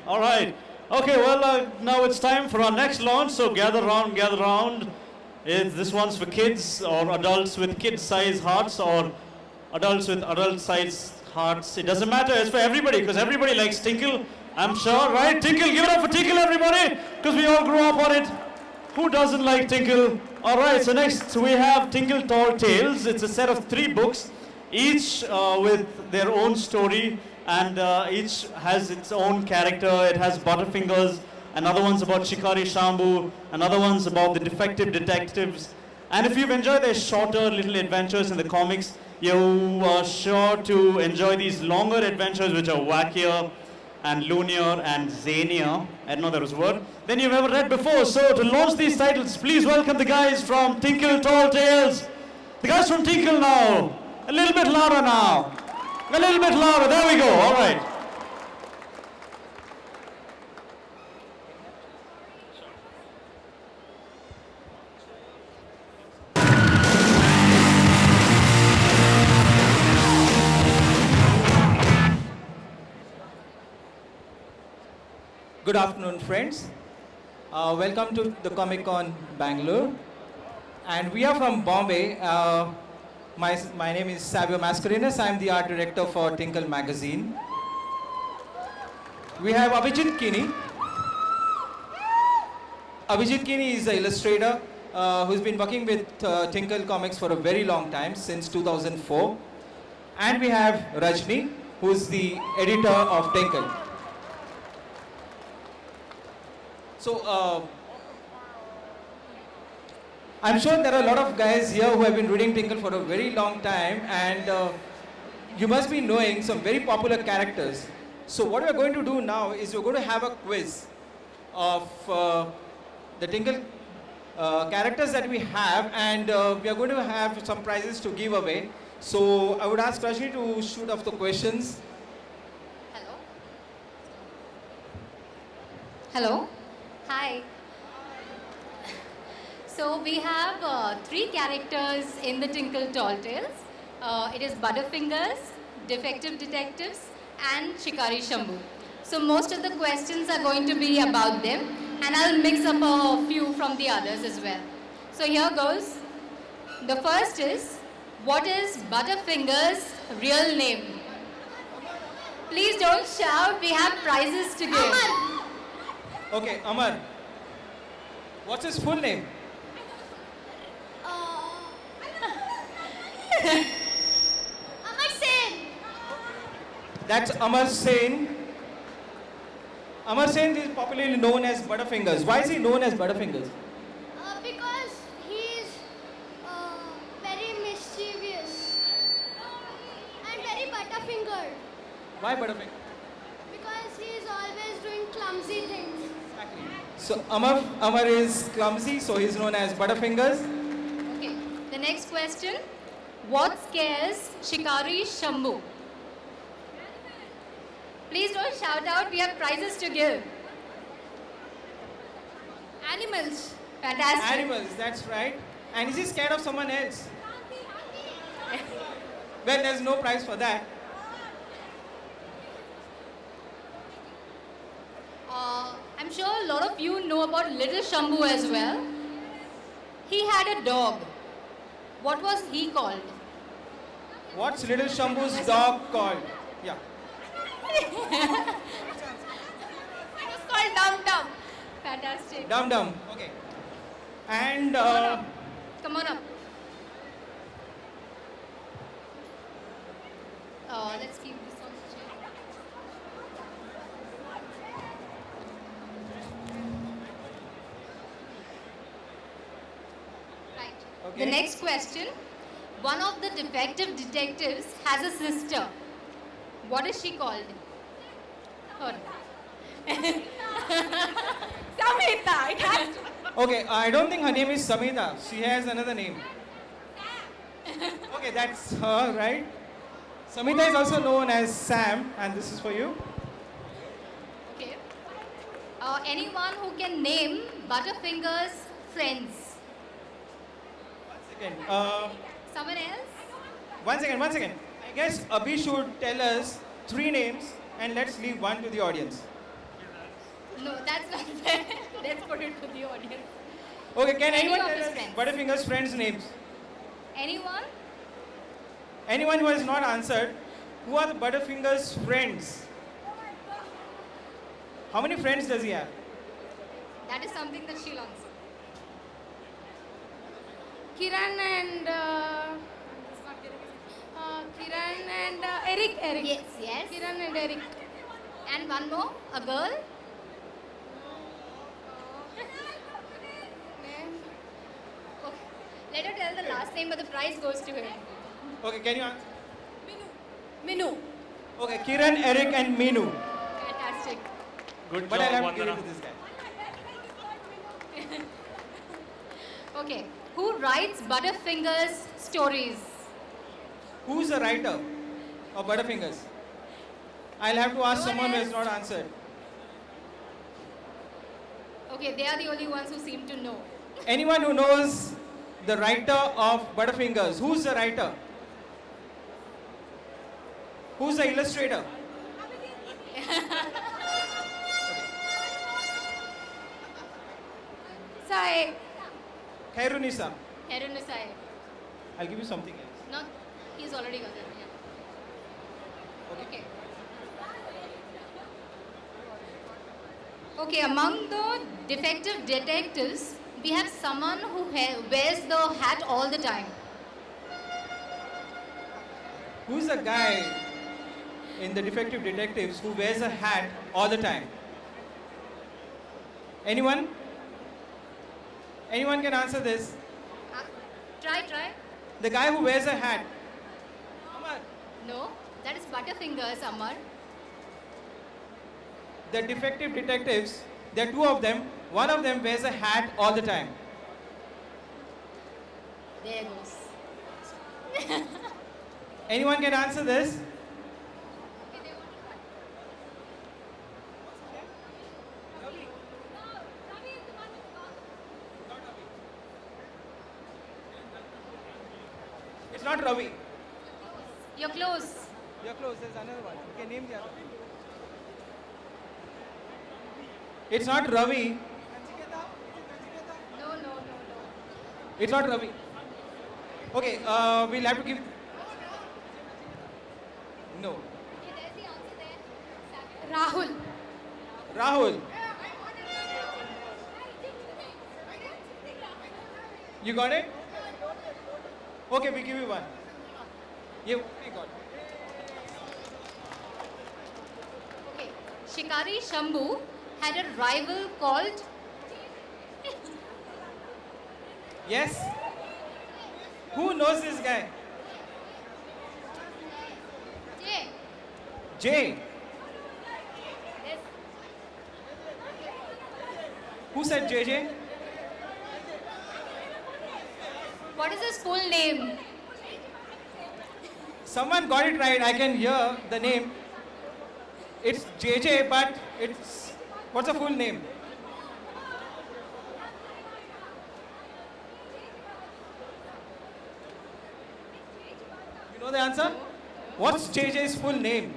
All right. Okay, well, now it's time for our next launch. So gather round, gather round. This one's for kids or adults with kid-size hearts or adults with adult-size hearts. It doesn't matter. It's for everybody because everybody likes Tinkle. I'm sure, right? Tinkle, give it up for Tinkle, everybody, because we all grew up on it. Who doesn't like Tinkle? All right, so next we have Tinkle Tall Tales. It's a set of 3 books, each with their own story, and each has its own character. It has Butterfingers, another one's about Shikari Shambu, another one's about the defective detectives. And if you've enjoyed their shorter little adventures in the comics, you are sure to enjoy these longer adventures which are wackier and loonier and zanier, I don't know that was a word, than you've ever read before. So to launch these titles, please welcome the guys from Tinkle Tall Tales. The guys from Tinkle now. A little bit louder now. A little bit louder, there we go, all right. Good afternoon, friends. Welcome to the Comic Con Bangalore. And we are from Bombay. My name is Savio Mascarenas. I'm the art director for Tinkle magazine. We have Abhijit Kini. Abhijit Kini is an illustrator who's been working with Tinkle Comics for a very long time, since 2004. And we have Rajni, who's the editor of Tinkle. So, I'm sure there are a lot of guys here who have been reading Tinkle for a very long time, and you must be knowing some very popular characters. So what we're going to do now is we're going to have a quiz of the Tinkle characters that we have, and we are going to have some prizes to give away. So I would ask Rajni to shoot off the questions. Hello. Hello. Hi. So we have 3 characters in the Tinkle Tall Tales. It is Butterfingers, Defective Detectives, and Shikari Shambu. So most of the questions are going to be about them, and I'll mix up a few from the others as well. So here goes. The first is, what is Butterfingers' real name? Please don't shout, we have prizes to give. Okay, Amar. What's his full name? Amar Sen. That's Amar Sen. Amar Sen is popularly known as Butterfingers. Why is he known as Butterfingers? Because he's very mischievous and very butterfingered. Why Butterfingers? Because he's always doing clumsy things. Exactly. So Amar is clumsy, so he's known as Butterfingers. Okay, the next question. What scares Shikari Shambu? Please don't shout out, we have prizes to give. Animals. Fantastic. Animals, that's right. And is he scared of someone else? Well, there's no prize for that. I'm sure a lot of you know about little Shambu as well. He had a dog. What was he called? What's little Shambu's dog called? Yeah. It was called Dum Dum. Fantastic. Dum Dum. Okay. And Come on up. Let's keep this on the chair. Right. Okay. The next question. One of the defective detectives has a sister. What is she called? Her. Samhita. It has to. okay, I don't think her name is Samita. She has another name. Okay, that's her, right? Samita is also known as Sam, and this is for you. Okay. Anyone who can name Butterfinger's friends? Second. Someone else? One second. I guess Abhi should tell us 3 names, and let's leave one to the audience. No, that's not fair. Let's put it to the audience. Okay, can Any anyone of tell his us friends. Butterfinger's friends' names? Anyone? Anyone who has not answered, who are the Butterfinger's friends? How many friends does he have? That is something that she'll answer. Kiran and Eric. Yes, yes. Kiran and Eric. And one more, a girl. Okay. Let her tell the last name, but the prize goes to him. Okay, can you answer? Minu. Okay, Kiran, Eric, and Meenu. Fantastic. Good But job, I'll have to give Vandana. it to this guy. Okay. Who writes Butterfingers stories? Who's the writer of Butterfingers? I'll have to ask No one someone who has else? not answered. Okay, they are the only ones who seem to know. Anyone who knows the writer of Butterfingers? Who's the writer? Who's the illustrator? Sai. Khairunisa. Harun Usai. I'll give you something else. No, he's already got it. Yeah. Okay. Okay, among the defective detectives, we have someone who wears the hat all the time. Who's the guy in the defective detectives who wears a hat all the time? Anyone? Anyone can answer this? Try. The guy who wears a hat. Amar. No, that is Butterfingers, Amar. The defective detectives, there are two of them. One of them wears a hat all the time. There goes. Anyone can answer this? It's not Ravi. You're close. You're close. There's another one. Okay, name the other. It's not Ravi. No. It's not Ravi. Okay, we'll have to give. No. Rahul. Rahul. You got it? Okay, we give you one. Yeah, we got it. Okay. Shikari Shambhu had a rival called Yes? Who knows this guy? Jay. Jay. Yes. Who said JJ? What is his full name? Someone got it right. I can hear the name. It's JJ, but it's. What's the full name? You know the answer? What's JJ's full name?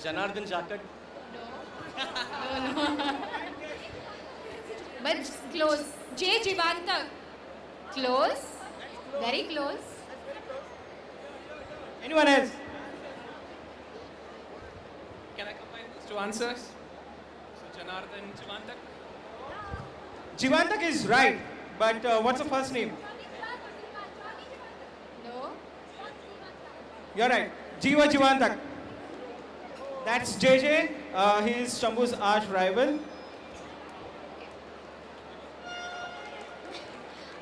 Janardhan Jakat. No. But it's close. J. Jivantak. Close. Very close. Anyone else? Can I combine those two answers? So Janardhan Javantak. Jivantak is right, but what's the first name? No. You're right. Jiva Jivantak. That's JJ. He is Shambhu's arch rival.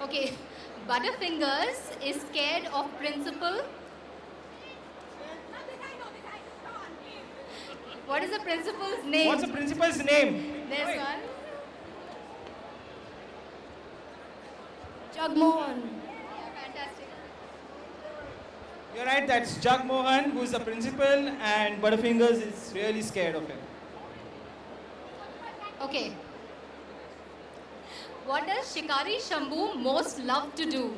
Okay. Butterfingers is scared of principal. What is the principal's name? What's the principal's name? There's one. Jagmohan. Yeah, fantastic. You're right, that's Jagmohan, who's the principal, and Butterfingers is really scared of him. Okay. What does Shikari Shambhu most love to do?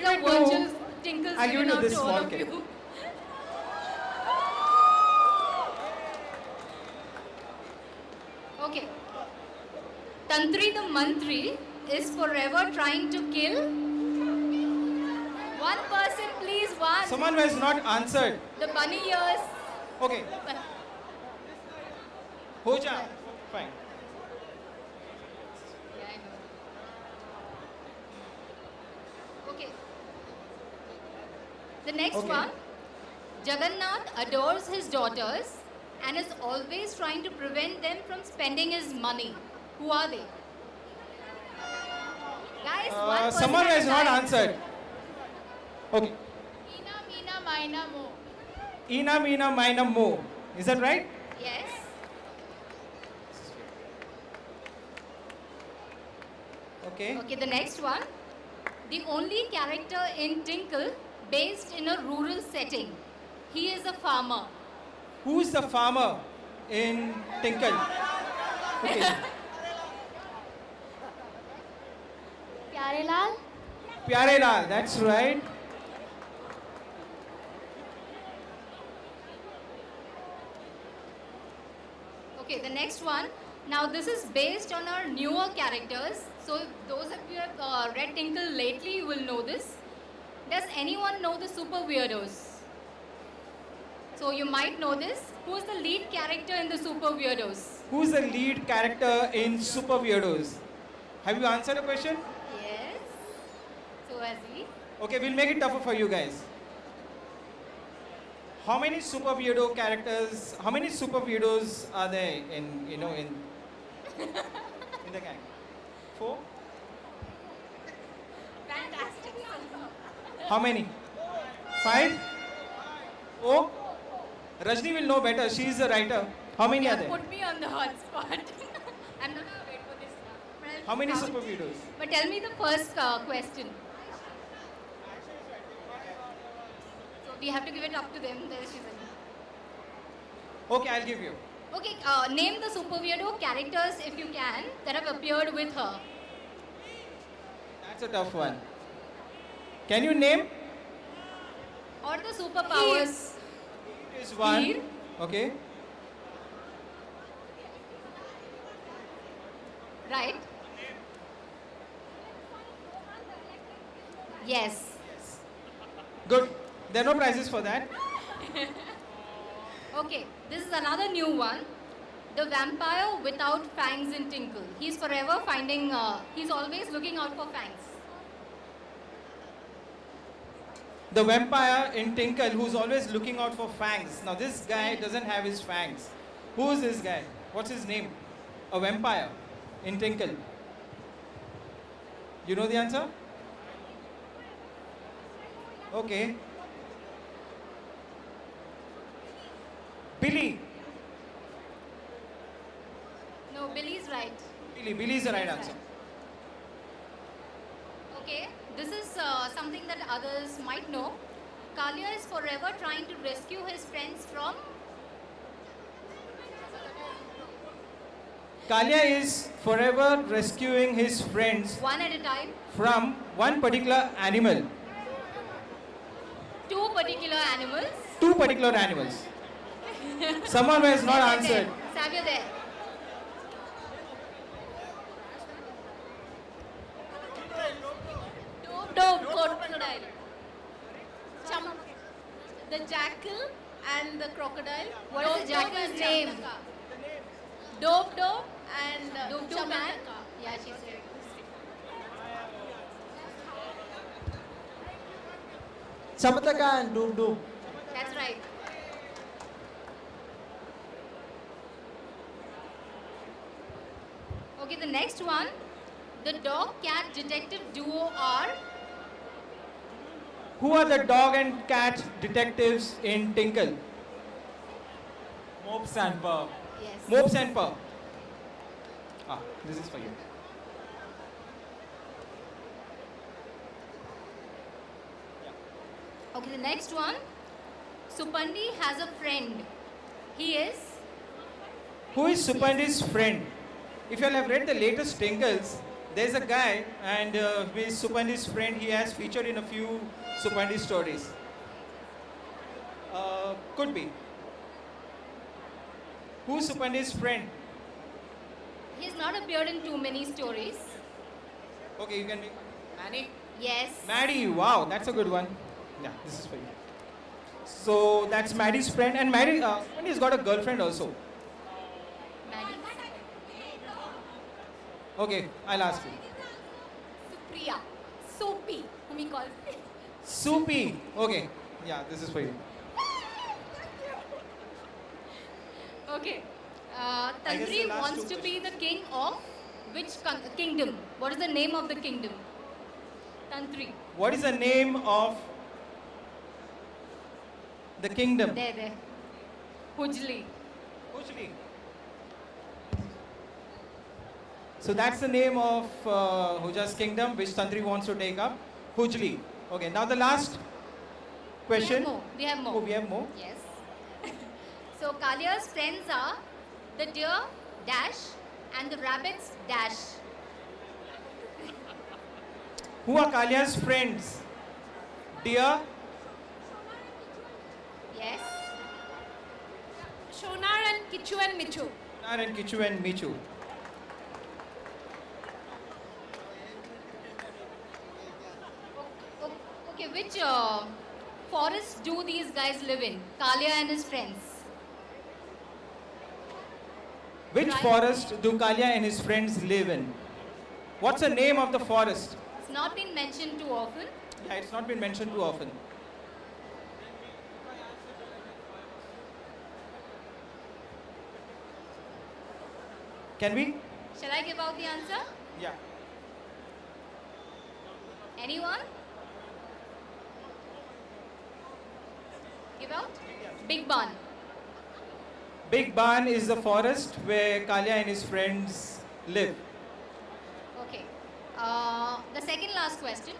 a it to- virtual Tinkles I'll give it given to out this to all small of kid. you. Okay. Tantri the Mantri is forever trying to kill. One person, please, one. Someone who has not answered. The bunny ears. Okay. Hoja. Fine. Yeah, I know. Okay. The next Okay. one. Jagannath adores his daughters and is always trying to prevent them from spending his money. Who are they? Guys, one person Someone who at a has not time. answered. Okay. Ina, Mina, Mina, Mo. Ina, Mina, Mina, Mo. Is that right? Yes. Okay. Okay, the next one. The only character in Tinkle based in a rural setting. He is a farmer. Who's the farmer in Tinkle? Okay. Pyare Lal. Pyare Lal, that's right. Okay, the next one. Now this is based on our newer characters. So those of you who have read Tinkle lately, you will know this. Does anyone know the super weirdos? So you might know this. Who is the lead character in the super weirdos? Who's the lead character in Super Weirdos? Have you answered a question? Yes. So has he. Okay, we'll make it tougher for you guys. How many Super Weirdo characters, how many Super Weirdos are there in the gang? 4? Fantastic. How many? 5? 4? Rajni will know better. She is the writer. How many are there? Put me on the hot spot. I'm not going to wait for this one. But I'll How many count. Super Weirdos? But tell me the first question. So we have to give it up to them. There she is. Okay, I'll give you. Okay, name the super weirdo characters if you can that have appeared with her. That's a tough one. Can you name? Or the superpowers. Is one. Heal. Okay. Right? Yes. Good. There are no prizes for that. Okay, this is another new one. The vampire without fangs in Tinkle. He's forever finding, he's always looking out for fangs. The vampire in Tinkle who's always looking out for fangs. Now this guy doesn't have his fangs. Who is this guy? What's his name? A vampire in Tinkle. You know the answer? Okay. Billy. No, Billy's right. Billy is the right answer. Okay, this is something that others might know. Kalia is forever trying to rescue his friends from. Kalia is forever rescuing his friends One at a time, from one particular animal. two particular animals. Two particular animals. Someone who has not answered. Sav, you're there. Dope crocodile. The jackal and the crocodile. What is the jackal's and name? Chamdaka. Dope and Doop man? Chamdaka. Yeah, she said. Samataka and Doom Doom. That's right. Okay, the next one. The dog cat detective duo are. Who are the dog and cat detectives in Tinkle? Mops and Purr. Yes. Mops and Purr. Ah, this is for you. Okay, the next one. Supandi has a friend. He is. Who is Supandi's friend? If you all have read the latest Tinkles, There's a guy, and with Supandi's friend, he has featured in a few Supandi stories. Could be. Who's Supandi's friend? He's not appeared in too many stories. Okay, you can make. Manny? Yes. Maddie, wow, that's a good one. Yeah, this is for you. So that's Maddie's friend, and Maddie, Supandi's got a girlfriend also. Maddie. Okay, I'll ask you. Supriya. Soapy, whom he calls. Soupy. Okay, yeah, this is for you. Okay. I guess the Tantri last wants two to be the king of which kingdom? What is the name of the kingdom? Tantri. What is the name of the kingdom? There. Hujli. Hujli. So that's the name of Huja's kingdom, which Tantri wants to take up. Hujli. Okay, now the last question. We have more. Oh, we have more. Yes. So Kalia's friends are the deer dash and the rabbits dash. Who are Kalia's friends? Dear, Yes. Shonar and Kichu and Michu. Nar and Kichu and Michu. Okay, which forest do these guys live in? Kalia and his friends. Which Right. forest do Kalia and his friends live in? What's the name of the forest? It's not been mentioned too often. Yeah, it's not been mentioned too often. Can we? Shall I give out the answer? Yeah. Anyone? Give out? Big Ban. Big Barn is the forest where Kalia and his friends live. Okay. The second last question.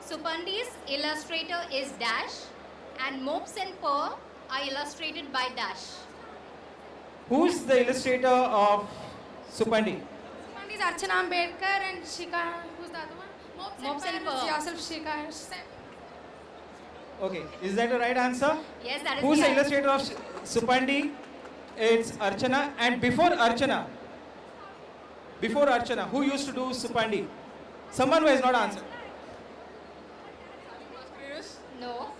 Supandi's illustrator is Dash and Mopes and Purr are illustrated by Dash. Who's the illustrator of Supandi? One is Archana Ambedkar and Shika. Who's the other one? Mopes and Parents, Purr. yourself Shika. Okay, is that the right answer? Yes, that is Who's the answer. illustrator of Supandi? It's Archana. And before Archana, who used to do Supandi? Someone who has not answered. No.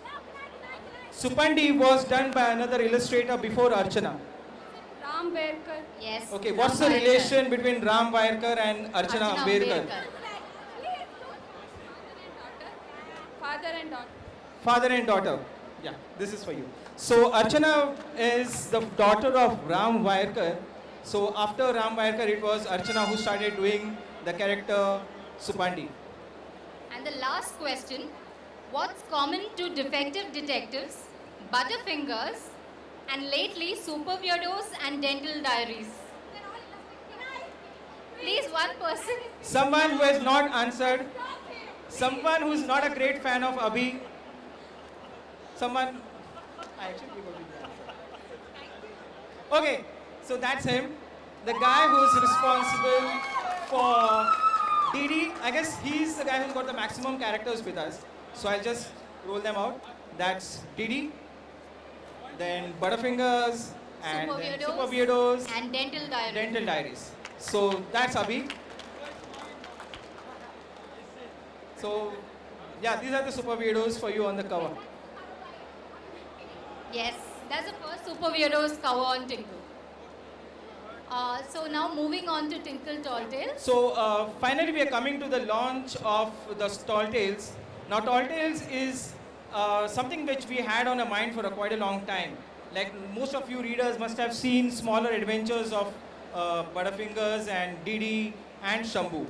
Supandi was done by another illustrator before Archana. Ram Ambedkar. Yes. Okay, what's the Ram Vairkar. relation between Ram Vairkar and Archana Ambedkar? Father and daughter. Father and daughter. Yeah, this is for you. So Archana is the daughter of Ram Vairkar. So after Ram Vairkar, it was Archana who started doing the character Supandi. And the last question. What's common to defective detectives, butterfingers, and lately super weirdos and dental diaries? Please, one person. Someone who has not answered. Someone who's not a great fan of Abhi. Someone. I actually forgot the answer. Okay, so that's him. The guy who's responsible for Didi. I guess he's the guy who's got the maximum characters with us. So I'll just roll them out. That's Didi, then Butterfingers, and Super then Weirdos. Super Weirdos, And dental diaries. Dental Diaries. So that's Abhi. So yeah, these are the Super Weirdos for you on the cover. Yes, that's the first Super Weirdos cover on Tinkle. So now moving on to Tinkle Tall Tales. So finally we are coming to the launch of the Tall Tales. Now Tall Tales is something which we had on our mind for quite a long time. Like most of you readers must have seen smaller adventures of Butterfingers and Didi and Shambhu.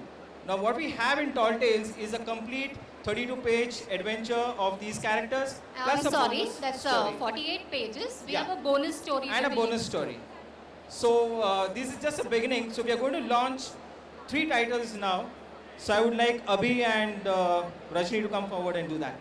Now what we have in Tall Tales is a complete 32-page adventure of these characters. I'm a sorry, bonus that's story. 48 pages. We Yeah. have a bonus story. And a to bonus story. So this is just a beginning. So we are going to launch 3 titles now. So I would like Abhi and Rajni to come forward and do that.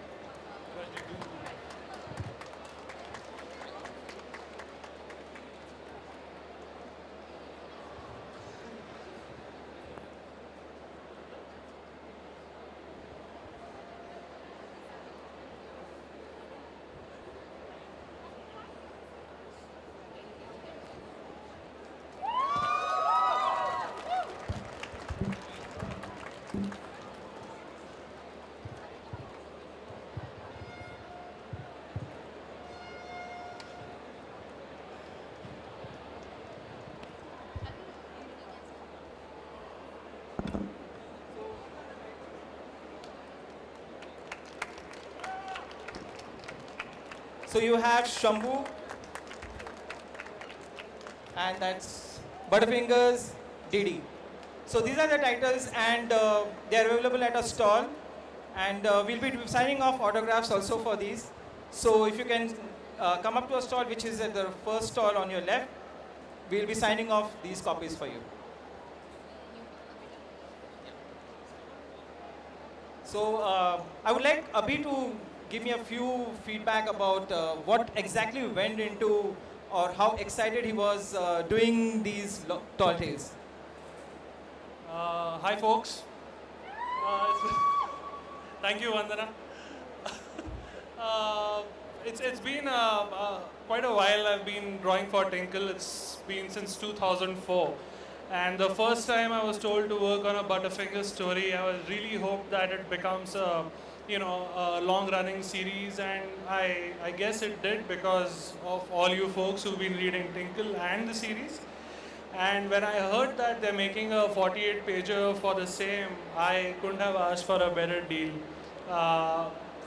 So you have Shambhu, and that's Butterfingers, Didi. So these are the titles, and they are available at a stall. And we'll be signing off autographs also for these. So if you can come up to a stall which is at the first stall on your left, we'll be signing off these copies for you. So I would like Abhi to give me a few feedback about what exactly went into or how excited he was doing these tall tales. Hi folks. Thank you, Vandana. It's been quite a while I've been drawing for Tinkle. It's been since 2004. And the first time I was told to work on a Butterfinger story, I was really hoped that it becomes a long-running series, and I guess it did because of all you folks who've been reading Tinkle and the series. And when I heard that they're making a 48-pager for the same, I couldn't have asked for a better deal.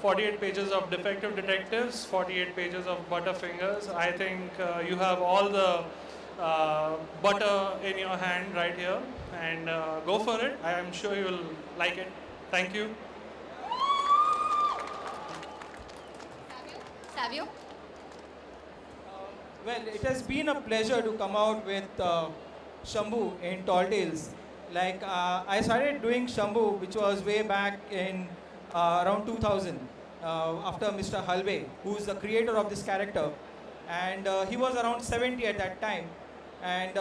48 pages of Defective Detectives, 48 pages of Butterfingers. I think you have all the butter in your hand right here, and go for it. I am sure you'll like it. Thank you. Savio? Well, it has been a pleasure to come out with Shambhu in Tall Tales. Like, I started doing Shambhu, which was way back in around 2000, after Mr. Halve, who is the creator of this character. And he was around 70 at that time. And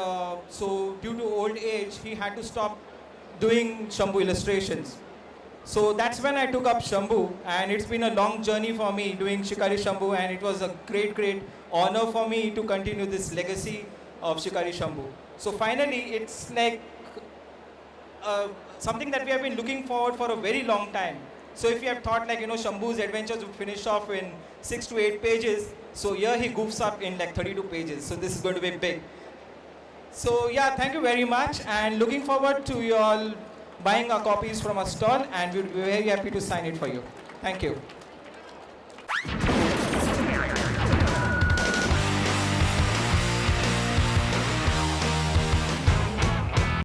so, due to old age, he had to stop doing Shambhu illustrations. So that's when I took up Shambhu, and it's been a long journey for me doing Shikari Shambhu, and it was a great, great honor for me to continue this legacy of Shikari Shambhu. So finally, it's like something that we have been looking forward for a very long time. So if you have thought like, Shambhu's adventures would finish off in 6 to 8 pages, so here he goofs up in like 32 pages. So this is going to be big. So yeah, thank you very much, and looking forward to you all buying our copies from our stall, and we'll be very happy to sign it for you. Thank you.